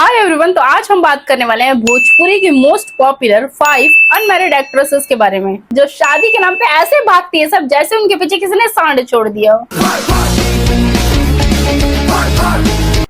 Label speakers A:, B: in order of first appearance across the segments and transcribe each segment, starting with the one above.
A: Hi everyone, तो आज हम बात करने वाले हैं भोजपुरी की मोस्ट पॉपुलर 5 अनमैरिड एक्ट्रेसेस के बारे में, जो शादी के नाम पे ऐसे भागती है सब जैसे उनके पीछे किसी ने सांड छोड़ दिया हो।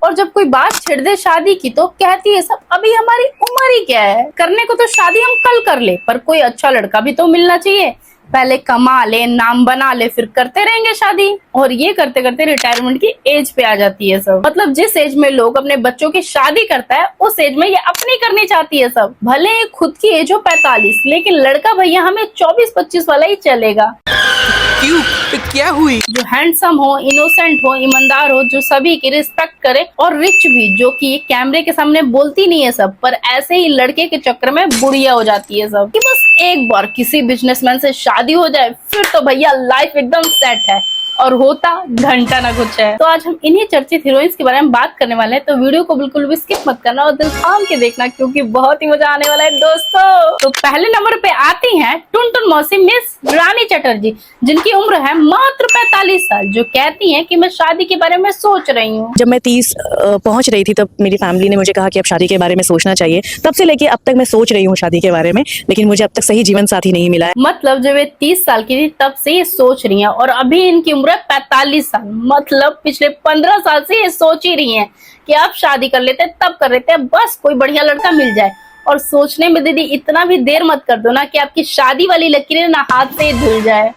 A: और जब कोई बात छिड़ दे शादी की तो कहती है सब अभी हमारी उम्र ही क्या है, करने को तो शादी हम कल कर ले, पर कोई अच्छा लड़का भी तो मिलना चाहिए, पहले कमा ले, नाम बना ले, फिर करते रहेंगे शादी। और ये करते करते रिटायरमेंट की एज पे आ जाती है सब। मतलब जिस एज में लोग अपने बच्चों की शादी करता है उस एज में ये अपनी करनी चाहती है सब। भले ही खुद की एज हो 45, लेकिन लड़का भैया हमें 24-25 वाला ही चलेगा।
B: क्यों? तो क्या हुई?
A: जो हैंडसम हो, इनोसेंट हो, ईमानदार हो, जो सभी की रिस्पेक्ट करे, और रिच भी, जो कि कैमरे के सामने बोलती नहीं है सब, पर ऐसे ही लड़के के चक्कर में बुढ़िया हो जाती है सब। कि बस एक बार किसी बिजनेसमैन से शादी हो जाए फिर तो भैया लाइफ एकदम सेट है, और होता घंटा ना कुछ है। तो आज हम इन्हीं चर्चित हीरोइंस के बारे में बात करने वाले हैं, तो वीडियो को बिल्कुल भी स्किप मत करना और दिल थाम के देखना, क्योंकि बहुत ही मजा आने वाला है दोस्तों। तो पहले नंबर पे आती हैं टुनटुन मौसी मिस रानी चटर्जी, जिनकी उम्र है मात्र 45 साल, जो कहती हैं कि मैं शादी के बारे में सोच रही हूँ।
C: जब मैं 30 पहुंच रही थी तब मेरी फैमिली ने मुझे कहा कि अब शादी के बारे में सोचना चाहिए। तब से लेके अब तक मैं सोच रही हूँ शादी के बारे में, लेकिन मुझे अब तक सही जीवन साथी नहीं मिला है।
A: मतलब जब ये 30 साल की थी तब से ये सोच रही हैं, और अभी इनकी उम्र है 45 साल। मतलब पिछले 15 साल से ये सोच ही रही हैं कि अब शादी कर लेते हैं, तब कर लेते हैं, बस कोई बढ़िया लड़का मिल जाए। और सोचने में दीदी इतना भी देर मत कर दो ना कि आपकी शादी वाली लकीरें ना हाथ से ही धुल जाए।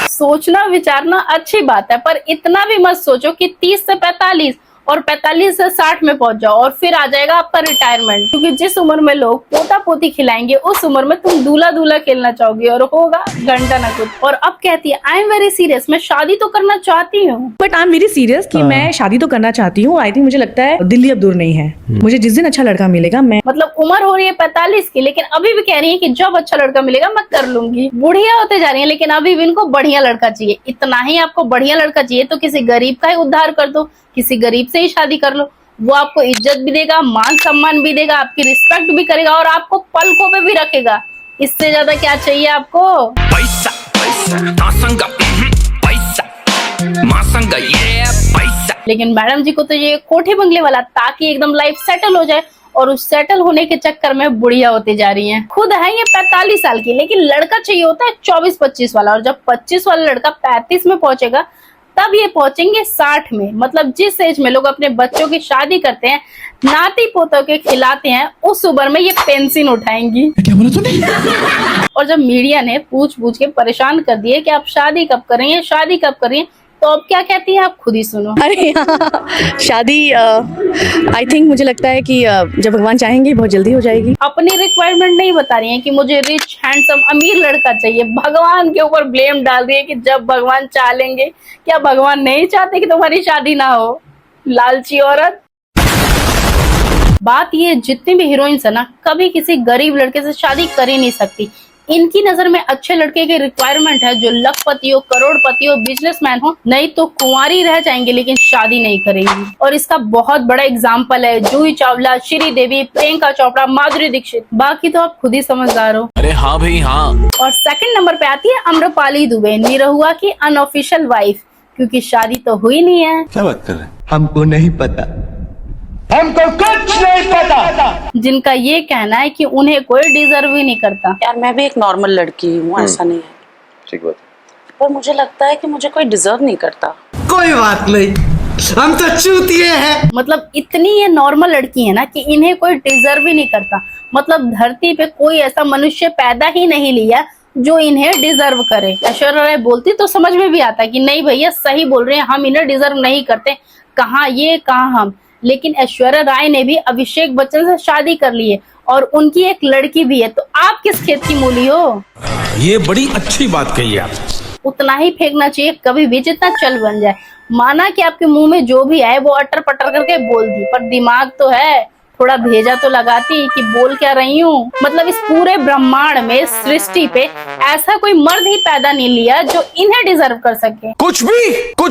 A: सोचना विचारना अच्छी बात है, पर इतना भी मत सोचो कि 30 से 45 और 45 से 60 में पहुंच जाओ और फिर आ जाएगा आपका रिटायरमेंट। क्योंकि जिस उम्र में लोग पोता पोती खिलाएंगे उस उम्र में तुम दूल्हा दूल्हा खेलना चाहोगे, और होगा घंटा ना कुछ। और अब कहती है आई एम वेरी सीरियस, मैं शादी तो करना चाहती हूँ।
D: But I am very serious कि मैं शादी तो करना चाहती हूँ। आई थिंक मुझे लगता है दिल्ली अब दूर नहीं है। मुझे जिस दिन अच्छा लड़का मिलेगा मैं
A: मतलब उम्र हो रही है 45 की, लेकिन अभी भी कह रही है कि जब अच्छा लड़का मिलेगा मैं कर लूंगी। बुढ़िया होते जा रही है, लेकिन अभी भी इनको बढ़िया लड़का चाहिए। इतना ही आपको बढ़िया लड़का चाहिए तो किसी गरीब का ही उद्धार कर दो, किसी गरीब से ही शादी कर लो। वो आपको इज्जत भी देगा, मान सम्मान भी देगा, आपकी रिस्पेक्ट भी करेगा, और आपको पलकों पे भी रखेगा। इससे ज्यादा क्या चाहिए आपको?
B: पैसा पैसा मासंगा, पैसा मासंगा, ये पैसा।
A: लेकिन मैडम जी को तो ये कोठे बंगले वाला, ताकि एकदम लाइफ सेटल हो जाए, और उस सेटल होने के चक्कर में बुढ़िया होते जा रही हैं। खुद है ये 45 साल की, लेकिन लड़का चाहिए होता है 24-25 वाला। और जब 25 वाला लड़का 35 में पहुंचेगा तब ये पहुंचेंगे 60 में। मतलब जिस एज में लोग अपने बच्चों की शादी करते हैं, नाती पोतों के खिलाते हैं, उस उम्र में ये पेंशन उठाएंगी।
B: क्या बोला तूने?
A: और जब मीडिया ने पूछ पूछ के परेशान कर दिए कि आप शादी कब करेंगे, शादी कब करेंगे, तो अब क्या कहती हैं आप खुद ही सुनो।
C: अरे शादी आई थिंक मुझे लगता है कि जब भगवान चाहेंगे बहुत जल्दी हो जाएगी।
A: अपनी रिक्वायरमेंट नहीं बता रही है कि मुझे रिच हैंडसम अमीर लड़का चाहिए, भगवान के ऊपर ब्लेम डाल रही है कि जब भगवान चाहेंगे। क्या भगवान नहीं चाहते कि तुम्हारी शादी ना हो, लालची औरत? बात ये जितनी भी हीरोइंस है ना, कभी किसी गरीब लड़के से शादी कर ही नहीं सकती। इनकी नजर में अच्छे लड़के की रिक्वायरमेंट है जो लखपति हो, करोड़पति हो, बिजनेसमैन हो, नहीं तो कुंवारी रह जाएंगे लेकिन शादी नहीं करेंगी। और इसका बहुत बड़ा एग्जाम्पल है जूही चावला, श्रीदेवी, प्रियंका चोपड़ा, माधुरी दीक्षित। बाकी तो आप खुद ही समझदार हो।
B: अरे हाँ भाई हाँ।
A: और सेकंड नंबर पे आती है आम्रपाली दुबे, निरहुआ की अनऑफिशियल वाइफ, क्योंकि शादी तो हुई नहीं है।
E: क्या बात कर रहे हैं?
F: हमको नहीं पता, हमको कुछ नहीं पता।
A: जिनका ये कहना है कि उन्हें कोई डिजर्व ही नहीं करता।
G: यार मैं भी एक नॉर्मल लड़की हूँ, ऐसा नहीं है,
E: ठीक बात।
G: पर मुझे लगता है कि मुझे कोई डिजर्व नहीं करता।
F: कोई बात नहीं, हम तो चूतिए हैं। मतलब
A: इतनी ये नॉर्मल लड़की है ना कि इन्हें कोई डिजर्व ही नहीं करता। मतलब धरती पे कोई ऐसा मनुष्य पैदा ही नहीं लिया जो इन्हें डिजर्व करे। ऐश्वर्या राय बोलती तो समझ में भी आता कि नहीं भैया सही बोल रहे हैं, हम इन्हें डिजर्व नहीं करते, कहाँ ये कहाँ हम। लेकिन ऐश्वर्या राय ने भी अभिषेक बच्चन से शादी कर ली है, और उनकी एक लड़की भी है। तो आप किस खेत की मूली हो?
B: ये बड़ी अच्छी बात कही आप।
A: उतना ही फेंकना चाहिए कभी भी जितना चल बन जाए। माना कि आपके मुंह में जो भी आए वो अटर पटर करके बोल दी, पर दिमाग तो है, थोड़ा भेजा तो लगाती कि बोल क्या रही हूँ। मतलब इस पूरे ब्रह्मांड में, सृष्टि पे ऐसा कोई मर्द ही पैदा नहीं लिया जो इन्हें डिजर्व कर सके।
B: कुछ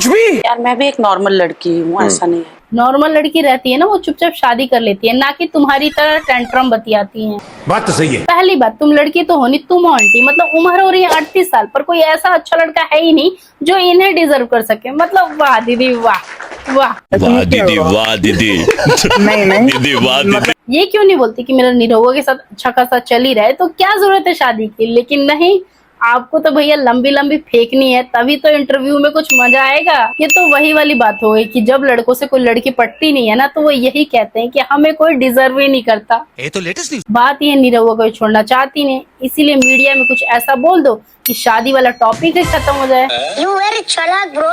B: भी
G: यार मैं भी एक नॉर्मल लड़की हूँ, ऐसा नहीं है।
A: नॉर्मल लड़की रहती है ना, वो चुपचाप शादी कर लेती है, ना कि तुम्हारी तरह टेंट्रम बतियाती हैं।
B: बात तो सही है।
A: पहली बात, तुम लड़की तो होनी, तुम आंटी, मतलब उम्र हो रही है 38 साल, पर कोई ऐसा अच्छा लड़का है ही नहीं जो इन्हें डिजर्व कर सके। मतलब वाह दीदी वाह वाह।
E: वाह दीदी वाह दीदी दीदी वाह दीदी।
A: ये क्यों नहीं बोलती कि मेरा निरहुआ के साथ अच्छा खासा चल ही रहा है, तो क्या जरूरत है शादी की। लेकिन नहीं, आपको तो भैया लंबी लंबी फेंकनी है, तभी तो इंटरव्यू में कुछ मजा आएगा। ये तो वही वाली बात हो गई कि जब लड़कों से कोई लड़की पटती नहीं है ना, तो वो यही कहते हैं कि हमें कोई डिजर्व ही नहीं करता।
B: ये तो लेटेस्ट न्यूज़।
A: बात ये निरहुआ को छोड़ना चाहती नहीं, इसीलिए मीडिया में कुछ ऐसा बोल दो कि शादी वाला टॉपिक ही खत्म हो जाए।
H: You very चालाक ब्रो।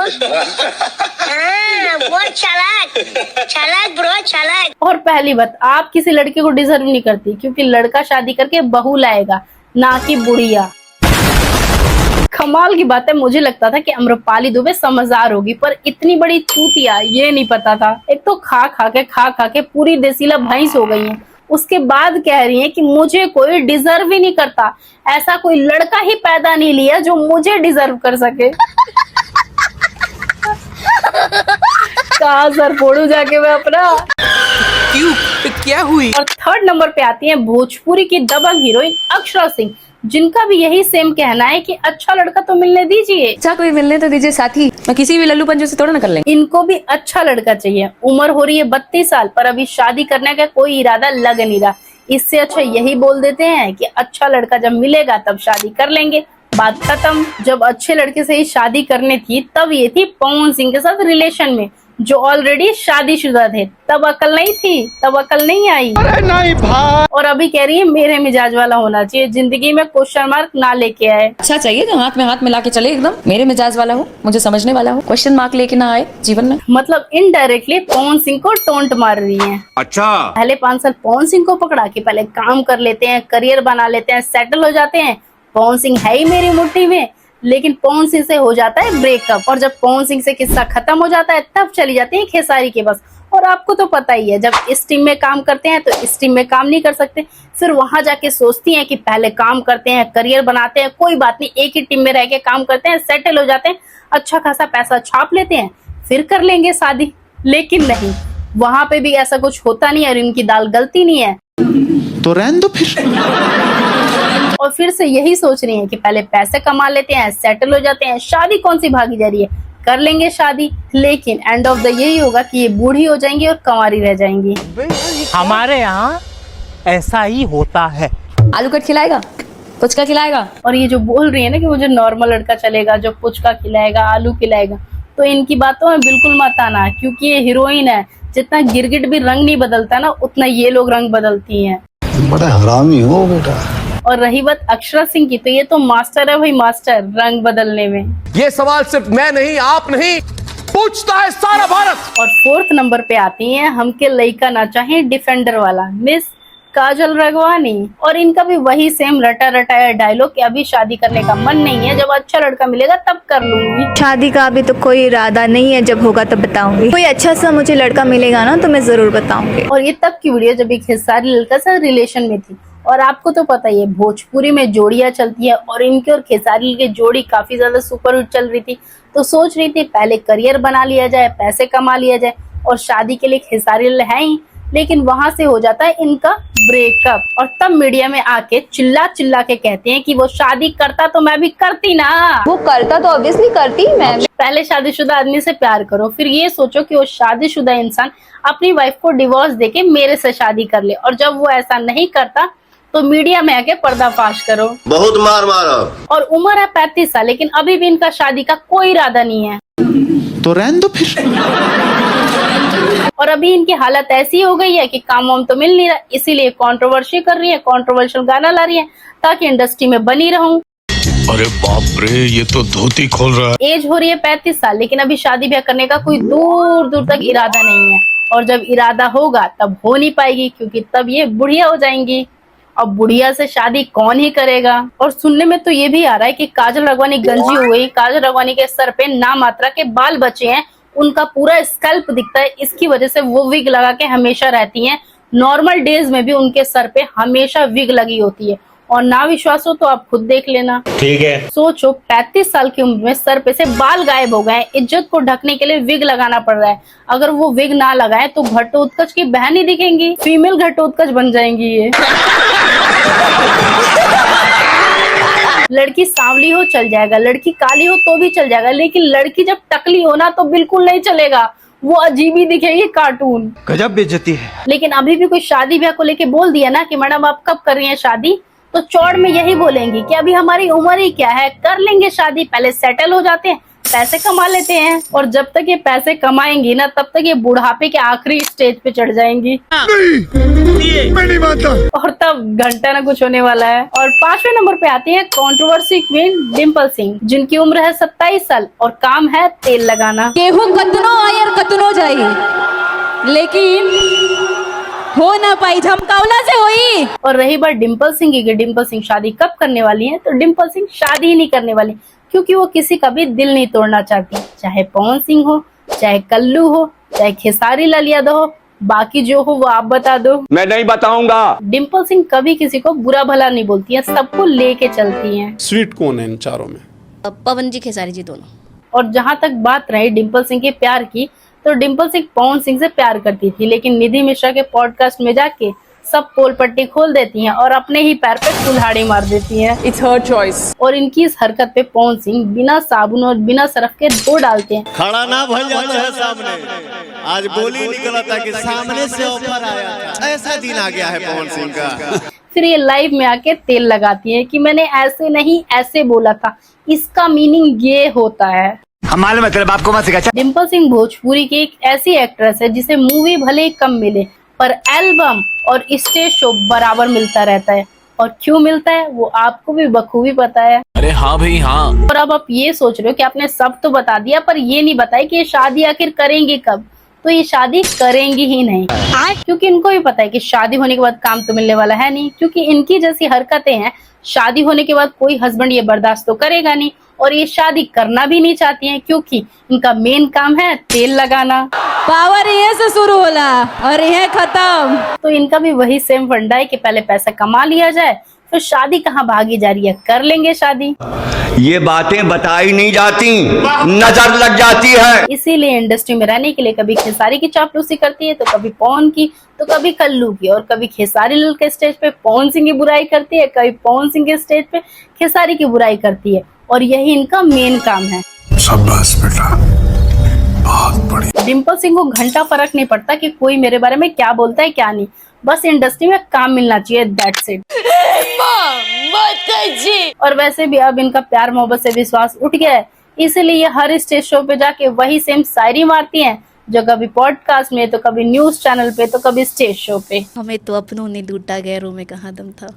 H: बहुत चालाक ब्रो, चालाक।
A: और पहली बात, आप किसी लड़के को डिजर्व नहीं करती, क्योंकि लड़का शादी करके बहू लाएगा, ना कि बुढ़िया। कमाल की बात है, मुझे लगता था कि अम्रपाली दुबे समझदार होगी, पर इतनी बड़ी चूतिया ये नहीं पता था। एक तो खा खा के पूरी देसीला भैंस हो गई है, उसके बाद कह रही है कि मुझे कोई डिजर्व ही नहीं करता, ऐसा कोई लड़का ही पैदा नहीं लिया जो मुझे डिजर्व कर सके। कहाँ सर फोड़ू जाके मैं अपना।
B: क्यों, क्या हुई?
A: और थर्ड नंबर पे आती है भोजपुरी की दबंग हीरोइन अक्षरा सिंह, जिनका भी यही सेम कहना है कि अच्छा लड़का तो मिलने दीजिए।
I: अच्छा कोई मिलने तो दीजिए साथी, मैं किसी भी लल्लू पंजू से थोड़ा ना कर लेंगे।
A: इनको भी अच्छा लड़का चाहिए। उम्र हो रही है 32 साल, पर अभी शादी करने का कोई इरादा लग नहीं रहा। इससे अच्छा यही बोल देते हैं कि अच्छा लड़का जब मिलेगा तब शादी कर लेंगे, बात खत्म। जब अच्छे लड़के से ही शादी करनी थी, तब ये थी पवन सिंह के साथ रिलेशन में, जो ऑलरेडी शादीशुदा थे। तब अकल नहीं थी, तब अकल नहीं आई।
F: अरे नहीं भाई।
A: और अभी कह रही है मेरे मिजाज वाला होना चाहिए, जिंदगी में क्वेश्चन मार्क ना लेके आए।
I: अच्छा चाहिए जो हाथ में हाथ मिला के चले, एकदम मेरे मिजाज वाला हो, मुझे समझने वाला हो, क्वेश्चन मार्क लेके ना आए जीवन में।
A: मतलब इनडायरेक्टली पवन सिंह को टोंट मार रही है।
B: अच्छा,
A: पहले 5 साल पवन सिंह को पकड़ा के पहले काम कर लेते हैं, करियर बना लेते हैं, सेटल हो जाते हैं। पवन सिंह है ही मेरी मुट्ठी में, लेकिन पवन सिंह से हो जाता है ब्रेकअप, और जब पवन सिंह से किस्सा खत्म हो जाता है तब चली जाती है खेसारी के बस। और आपको तो पता ही है, जब इस टीम में काम करते हैं तो इस टीम में काम नहीं कर सकते, फिर वहां जाके सोचती हैं कि पहले काम करते हैं, करियर बनाते हैं, कोई बात नहीं, एक ही टीम में रह के काम करते हैं, सेटल हो जाते हैं, अच्छा खासा पैसा छाप लेते हैं, फिर कर लेंगे शादी। लेकिन नहीं, वहां पे भी ऐसा कुछ होता नहीं है और इनकी दाल गलती नहीं है।
F: तो रहने दो फिर।
A: और फिर से यही सोच रही हैं कि पहले पैसे कमा लेते हैं, सेटल हो जाते हैं, शादी कौन सी भागी जा रही है, कर लेंगे शादी। लेकिन एंड ऑफ द यही होगा कि ये बूढ़ी हो जाएंगी और कंवारी रह जाएंगी।
J: हमारे यहाँ ऐसा ही होता है।
I: आलू कट खिलाएगा, पुचका खिलाएगा।
A: और ये जो बोल रही है ना कि मुझे नॉर्मल लड़का चलेगा जो पुचका खिलाएगा, आलू खिलाएगा, तो इनकी बातों में बिल्कुल मत आना, क्योंकि ये हीरोइन है। जितना गिरगिट भी रंग नहीं बदलता ना, उतना ये लोग रंग बदलती हैं।
F: बड़ा हरामी हो बेटा।
A: और रही बात अक्षरा सिंह की, तो ये तो मास्टर है भाई, मास्टर रंग बदलने में।
B: ये सवाल सिर्फ मैं नहीं, आप नहीं, पूछता है सारा भारत।
A: और फोर्थ नंबर पे आती हैं हमके लइका ना चाहे डिफेंडर वाला मिस काजल राघवानी। और इनका भी वही सेम रटा रटाया डायलॉग कि अभी शादी करने का मन नहीं है, जब अच्छा लड़का मिलेगा तब कर लूंगी।
K: शादी का अभी तो कोई इरादा नहीं है, जब होगा तब बताऊंगी। कोई अच्छा सा मुझे लड़का मिलेगा ना तो मैं जरूर बताऊंगी।
A: और ये तब की वीडियो जब एक खेसारी लड़का से रिलेशन में थी। और आपको तो पता ही है भोजपुरी में जोड़ियां चलती है, और इनके और खेसारी की जोड़ी काफी ज्यादा सुपरहिट चल रही थी। तो सोच रही थी पहले करियर बना लिया जाए, पैसे कमा लिया जाए, और शादी के लिए खेसारी है ही। लेकिन वहां से हो जाता है इनका ब्रेकअप, और तब मीडिया में आके चिल्ला चिल्ला के कहते हैं कि वो शादी करता तो मैं भी करती ना।
K: वो करता तो ऑब्वियसली करती मैं।
A: पहले शादीशुदा आदमी से प्यार करो, फिर ये सोचो कि वो शादीशुदा इंसान अपनी वाइफ को डिवोर्स देके मेरे से शादी कर ले, और जब वो ऐसा नहीं करता तो मीडिया में आके पर्दाफाश करो।
E: बहुत मार मारो।
A: और उम्र है 35 साल, लेकिन अभी भी इनका शादी का कोई इरादा नहीं है।
F: तो रहने दो फिर।
A: और अभी इनकी हालत ऐसी हो गई है कि काम वाम तो मिल नहीं रहा, इसीलिए कंट्रोवर्सी कर रही है, कंट्रोवर्शियल गाना ला रही है ताकि इंडस्ट्री में बनी रहूं।
B: अरे बाप रे, ये तो धोती खोल रहा है।
A: एज हो रही है 35 साल, लेकिन अभी शादी ब्याह करने का कोई दूर दूर तक इरादा नहीं है। और जब इरादा होगा तब हो नहीं पाएगी, क्योंकि तब ये बुढ़िया हो जाएंगी। अब बुढ़िया से शादी कौन ही करेगा। और सुनने में तो ये भी आ रहा है कि काजल राघवानी गंजी हो गई, काजल राघवानी के सर पे ना मात्रा के बाल बचे हैं, उनका पूरा स्कैल्प दिखता है, इसकी वजह से वो विग लगा के हमेशा रहती हैं। नॉर्मल डेज में भी उनके सर पे हमेशा विग लगी होती है, और ना विश्वास हो तो आप खुद देख लेना।
E: ठीक है।
A: सोचो 35 साल की उम्र में सर पे से बाल गायब हो गए, इज्जत को ढकने के लिए विग लगाना पड़ रहा है। अगर वो विग ना लगाए तो घटोत्कच की बहन ही दिखेंगी, फीमेल घटोत्कच बन जाएंगी ये। लड़की सांवली हो चल जाएगा, लड़की काली हो तो भी चल जाएगा, लेकिन लड़की जब टकली हो ना तो बिल्कुल नहीं चलेगा, वो अजीब ही दिखेगी, कार्टून।
B: गजब बेइज्जती है।
A: लेकिन अभी भी कोई शादी ब्याह को लेके बोल दिया ना कि मैडम आप कब कर रही हैं शादी, तो चौड़ में यही बोलेंगी कि अभी हमारी उम्र ही क्या है, कर लेंगे शादी, पहले सेटल हो जाते हैं, पैसे कमा लेते हैं। और जब तक ये पैसे कमाएंगी ना तब तक ये बुढ़ापे के आखिरी स्टेज पे चढ़ जाएंगी।
B: मैं नहीं मानता।
A: और तब घंटा ना कुछ होने वाला है। और 5वें नंबर पे आती है कंट्रोवर्सी क्वीन डिम्पल सिंह, जिनकी उम्र है 27 साल और काम है तेल लगाना।
I: केहू कतनो आयर कतनो जाई, लेकिन हो ना पाई झमकावला से होई।
A: और रही बात डिम्पल सिंह की, डिम्पल सिंह शादी कब करने वाली है, तो डिम्पल सिंह शादी ही नहीं करने वाली, क्योंकि वो किसी का भी दिल नहीं तोड़ना चाहती, चाहे पवन सिंह हो, चाहे कल्लू हो, चाहे खेसारी लाल यादव हो, बाकी जो हो वो आप बता दो।
F: मैं नहीं बताऊंगा।
A: डिम्पल सिंह कभी किसी को बुरा भला नहीं बोलती है, सबको लेके चलती हैं।
B: स्वीट कौन है इन चारों में?
I: पवन जी खेसारी जी दोनों।
A: और जहां तक बात रही डिम्पल सिंह के प्यार की, तो डिम्पल सिंह पवन सिंह से प्यार करती थी, लेकिन निधि मिश्रा के पॉडकास्ट में जाके सब पोल पट्टी खोल देती हैं और अपने ही पैर पे कुल्हाड़ी मार देती हैं।
D: It's her choice.
A: और इनकी इस हरकत पे पवन सिंह बिना साबुन और बिना सरफ के धो डालते हैं।
E: खड़ा ना भल जाता है सामने, आज बोली निकला था कि सामने से ऑफर आया था, ऐसा दिन आ गया है पवन सिंह का।
A: फिर ये लाइव में आके तेल लगाती है कि मैंने ऐसे नहीं ऐसे बोला था, इसका मीनिंग ये होता है।
F: हमारे मतलब आपको मत सिखा।
A: डिम्पल सिंह भोजपुरी की एक ऐसी एक्ट्रेस है जिसे मूवी भले ही कम मिले पर एल्बम और स्टेज शो बराबर मिलता रहता है। और क्यों मिलता है वो आपको भी बखूबी पता है।
E: अरे हाँ भाई हाँ।
A: और अब आप ये सोच रहे हो कि आपने सब तो बता दिया पर ये नहीं बताया कि ये शादी आखिर करेंगे कब। तो ये शादी करेंगी ही नहीं, क्योंकि इनको भी पता है कि शादी होने के बाद काम तो मिलने वाला है नहीं, क्योंकि इनकी जैसी हरकतें हैं शादी होने के बाद कोई हस्बैंड ये बर्दाश्त तो करेगा नहीं। और ये शादी करना भी नहीं चाहती हैं, क्योंकि इनका मेन काम है तेल लगाना।
I: पावर ये से शुरू होला और ये खत्म।
A: तो इनका भी वही सेम फंडा है कि पहले पैसा कमा लिया जाए, फिर शादी कहाँ भागी जा रही है, कर लेंगे शादी।
F: ये बातें बताई नहीं जाती, नजर लग जाती है।
A: इसीलिए इंडस्ट्री में रहने के लिए कभी खेसारी की चापलूसी करती है, तो कभी पवन की, तो कभी कल्लू की, और कभी खेसारी लाल के स्टेज पे पवन सिंह की बुराई करती है, कभी पवन सिंह के स्टेज पे खेसारी की बुराई करती है। और यही इनका मेन काम है।
B: शाबाश बेटा, बहुत बढ़िया।
A: डिम्पल सिंह को घंटा फर्क नहीं पड़ता कि कोई मेरे बारे में क्या बोलता है क्या नहीं, बस इंडस्ट्री में काम मिलना चाहिए, दैट्स इट। और वैसे भी अब इनका प्यार मोहब्बत से विश्वास उठ गया है, इसीलिए हर स्टेज शो पे जाके वही सेम शायरी मारती हैं, जो कभी पॉडकास्ट में, तो कभी न्यूज चैनल पे, तो कभी स्टेज शो पे।
C: हमें तो अपनों ने लूटा, गैरों में कहाँ दम था,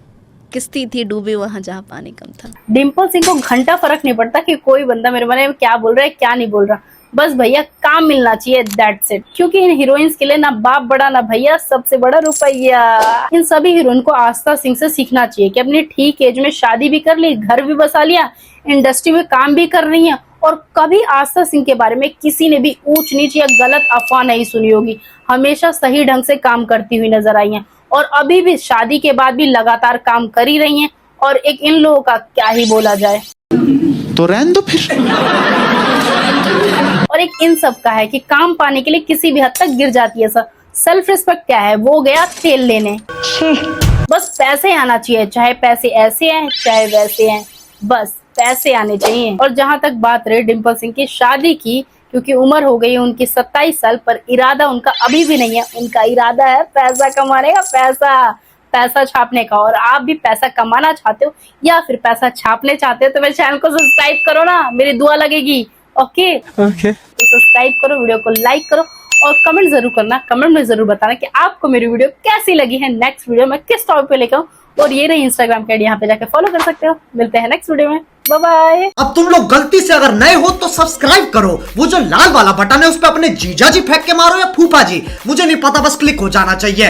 C: किस्ती थी डूबे वहाँ जहाँ पानी कम था।
A: डिम्पल सिंह को घंटा फर्क नहीं पड़ता कि कोई बंदा मेरे बारे में क्या बोल रहा है क्या नहीं बोल रहा, बस भैया काम मिलना चाहिए, दैट्स इट। क्योंकि इन हीरोइंस के लिए ना बाप बड़ा ना भैया, सबसे बड़ा रुपया। इन सभी हीरोइन को आस्था सिंह से सीखना चाहिए कि अपनी ठीक एज में शादी भी कर ली, घर भी बसा लिया, इंडस्ट्री में काम भी कर रही है, और कभी आस्था सिंह के बारे में किसी ने भी ऊंच नीच या गलत अफवाह नहीं सुनी होगी। हमेशा सही ढंग से काम करती हुई नजर आई हैं, और अभी भी शादी के बाद भी लगातार काम कर ही रही हैं। और एक इन लोगों का क्या ही बोला जाए,
B: तो रहने दो फिर।
A: और एक इन सब का है कि काम पाने के लिए किसी भी हद तक गिर जाती है। सर सेल्फ रिस्पेक्ट क्या है, वो गया तेल लेने। बस पैसे आना चाहिए, चाहे पैसे ऐसे हैं चाहे वैसे हैं, बस पैसे आने चाहिए। और जहां तक बात रही डिम्पल सिंह की शादी की, क्योंकि उम्र हो गई है उनकी 27 साल, पर इरादा उनका अभी भी नहीं है। उनका इरादा है पैसा कमाने का, पैसा छापने का। और आप भी पैसा कमाना चाहते हो या फिर पैसा छापने चाहते हो तो मेरे चैनल को सब्सक्राइब करो ना, मेरी दुआ लगेगी। ओके तो सब्सक्राइब करो, वीडियो को लाइक करो और कमेंट जरूर करना। कमेंट में जरूर बताना कि आपको मेरी वीडियो कैसी लगी है, नेक्स्ट वीडियो में किस टॉपिक पे लेकर आऊं। और ये रही इंस्टाग्राम के आईडी, यहाँ पे जाके फॉलो कर सकते हो। मिलते हैं नेक्स्ट वीडियो में, बाय बाय।
L: अब तुम लोग गलती से अगर नए हो तो सब्सक्राइब करो, वो जो लाल वाला बटन है उस पर अपने जीजा जी फेंक के मारो या फूफा जी, मुझे नहीं पता, बस क्लिक हो जाना चाहिए।